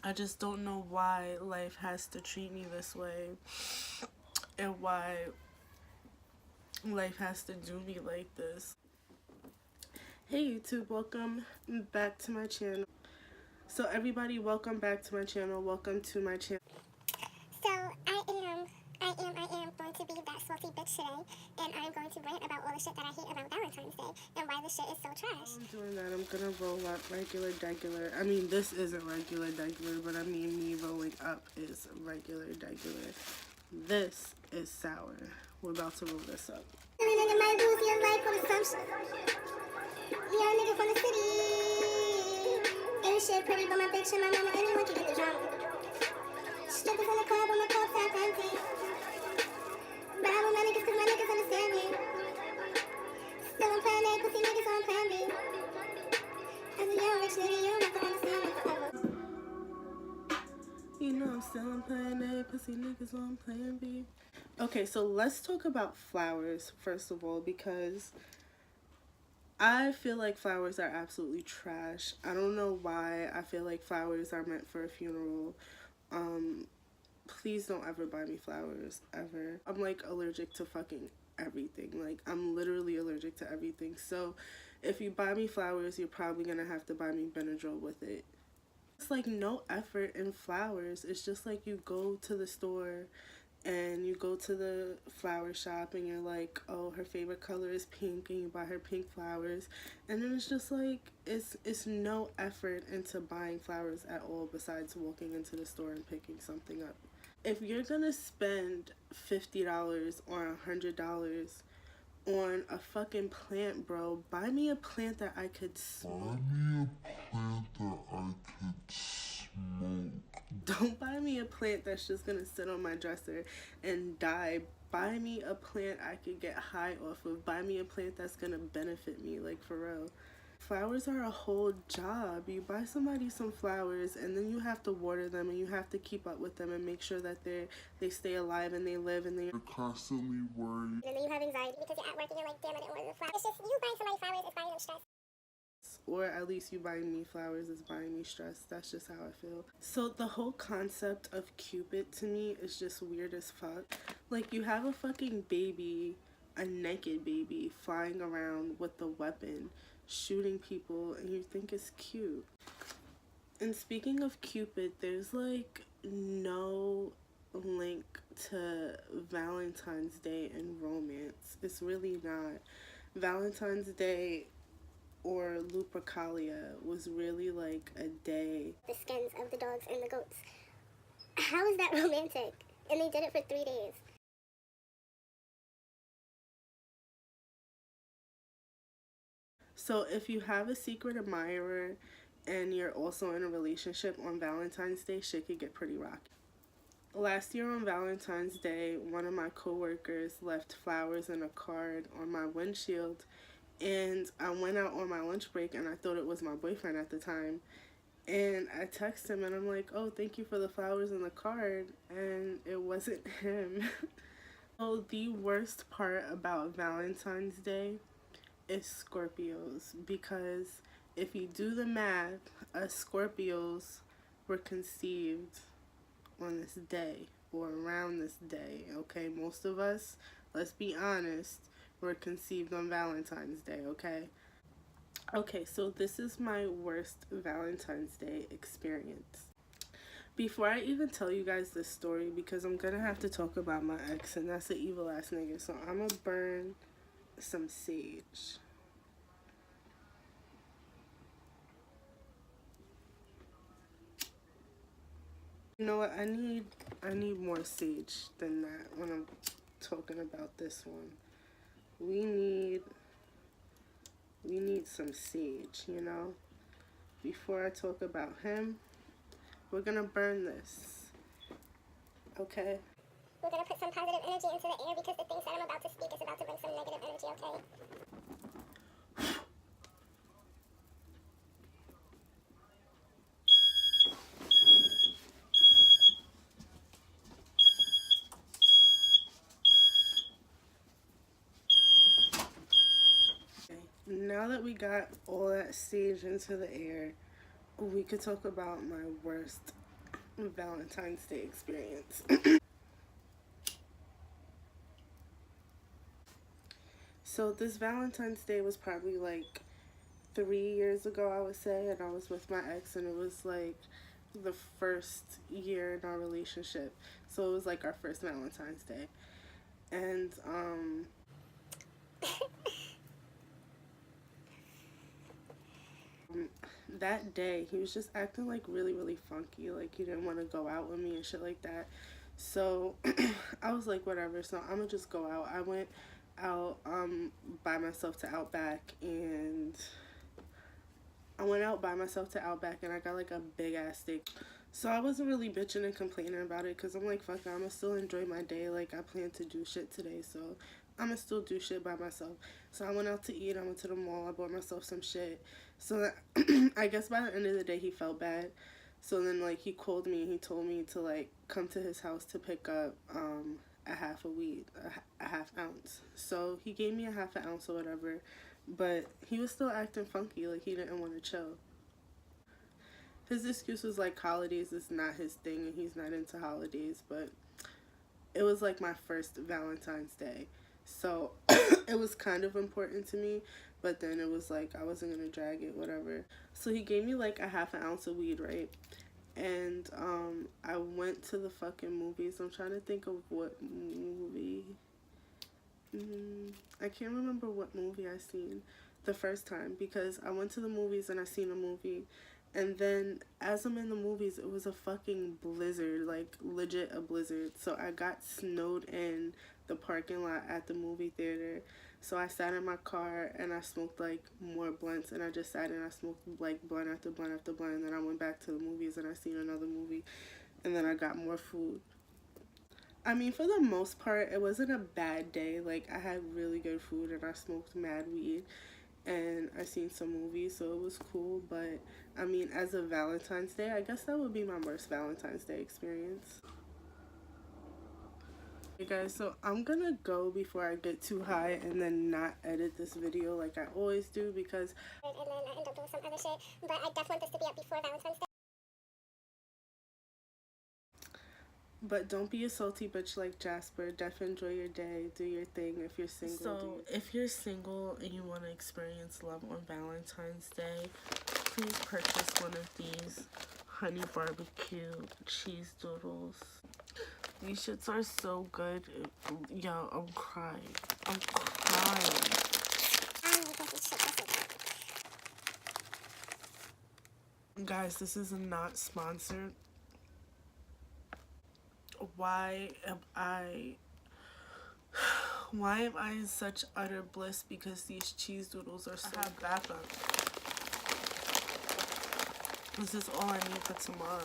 I just don't know why life has to treat me this way and why life has to do me like this. Hey YouTube, welcome back to my channel. So everybody, welcome back to my channel. Welcome to my channel. So I am going to be that salty bitch today, and I'm going to rant about all the shit that I hate about Valentine's Day and why this shit is so trash. While I'm doing that, I'm gonna roll up regular degular. I mean, this isn't regular degular, but I mean me rolling up is regular degular. This is sour. We're about to roll this up. Nigga might lose your life on assumption. Yeah, nigga from the city. Ain't shit pretty, but my bitch and my mama, anyone can get the drama. Strippers in the club, but my cups half empty. But I want my niggas, cause my niggas understand me. Still I'm playing that pussy niggas on plan B. As a young rich nigga, you don't have to understand me forever. You know I'm still playing A, pussy niggas on plan B. Okay, so let's talk about flowers first of all, because I feel like flowers are absolutely trash. I don't know why I feel like flowers are meant for a funeral. Please don't ever buy me flowers, ever. I'm like allergic to fucking everything. Like, I'm literally allergic to everything. So if you buy me flowers, you're probably gonna have to buy me Benadryl with it. It's like no effort in flowers. It's just like you go to the store and you go to the flower shop and you're like, oh, her favorite color is pink, and you buy her pink flowers, and then it's just like it's no effort into buying flowers at all besides walking into the store and picking something up. If you're gonna spend $50 or $100 on a fucking plant, bro, buy me a plant that I could smoke. Don't buy me a plant that's just gonna sit on my dresser and die. Buy me a plant I could get high off of. Buy me a plant that's gonna benefit me, like, for real. Flowers are a whole job. You buy somebody some flowers and then you have to water them and you have to keep up with them and make sure that they stay alive and they live and they're constantly worried. And then you have anxiety because you're at work and you're like, damn, I didn't order the flowers. It's just you buying somebody flowers is buying them stress. Or at least you buying me flowers is buying me stress. That's just how I feel. So the whole concept of Cupid to me is just weird as fuck. Like, you have a fucking baby, a naked baby, flying around with a weapon, shooting people, and you think it's cute. And speaking of Cupid, there's like no link to Valentine's Day and romance. It's really not. Valentine's Day or Lupercalia was really like a day. The skins of the dogs and the goats. How is that romantic? And they did it for 3 days. So if you have a secret admirer and you're also in a relationship on Valentine's Day, shit could get pretty rocky. Last year on Valentine's Day, one of my coworkers left flowers and a card on my windshield, and I went out on my lunch break and I thought it was my boyfriend at the time, and I texted him and I'm like, oh, thank you for the flowers and the card, and it wasn't him. So the worst part about Valentine's Day is Scorpios, because if you do the math, us Scorpios were conceived on this day or around this day, okay? Most of us, let's be honest, were conceived on Valentine's Day, okay? Okay, so this is my worst Valentine's Day experience. Before I even tell you guys this story, because I'm gonna have to talk about my ex, and that's an evil ass nigga, so I'm gonna burn some sage. You know what, I need more sage than that when I'm talking about this one. We need some sage, you know? Before I talk about him, we're gonna burn this. Okay? We're gonna put some positive energy into the air because the things that I'm about to speak is about to bring some negative energy, okay? Now that we got all that sage into the air, we could talk about my worst Valentine's Day experience. So this Valentine's Day was probably like 3 years ago, I would say, and I was with my ex, and it was like the first year in our relationship. So it was like our first Valentine's Day. And that day he was just acting like really, really funky. Like he didn't want to go out with me and shit like that. So I was like, whatever. So I'm gonna just go out. I went out by myself to Outback, and I went out by myself to Outback, and I got like a big ass steak. So I wasn't really bitching and complaining about it, because I'm like, fuck it, I'm gonna still enjoy my day. Like, I plan to do shit today, so I'm gonna still do shit by myself. So I went out to eat. I went to the mall. I bought myself some shit. So that, I guess by the end of the day, he felt bad. So then, like, he called me and he told me to, like, come to his house to pick up a half a weed, a half ounce. So he gave me a half an ounce or whatever, but he was still acting funky. Like, he didn't want to chill. His excuse was like holidays is not his thing and he's not into holidays, but it was like my first Valentine's Day. So it was kind of important to me, but then it was like I wasn't gonna drag it, whatever. So he gave me like a half an ounce of weed, right? And I went to the fucking movies. I'm trying to think of what movie. I can't remember what movie I seen the first time, because I went to the movies and I seen a movie, and then as I'm in the movies, it was a fucking blizzard, like legit a blizzard. So I got snowed in the parking lot at the movie theater. So I sat in my car and I smoked like more blunts, and I just sat and I smoked like blunt after blunt after blunt, and then I went back to the movies and I seen another movie, and then I got more food. I mean, for the most part, it wasn't a bad day. Like, I had really good food and I smoked mad weed and I seen some movies, so it was cool. But, I mean, as a Valentine's Day, I guess that would be my worst Valentine's Day experience. Hey guys, so I'm gonna go before I get too high and then not edit this video like I always do, because And then I end up doing some other shit. But I definitely want this to be up before Valentine's Day. but don't be a salty bitch like Jasper. Def enjoy your day. Do your thing if you're single. So, if you're single and you want to experience love on Valentine's Day, please purchase one of these honey barbecue cheese doodles. These shits are so good. Yo, I'm crying. I'm crying. Guys, this is not sponsored. Why am I in such utter bliss because these cheese doodles are so backup. This is all I need for tomorrow.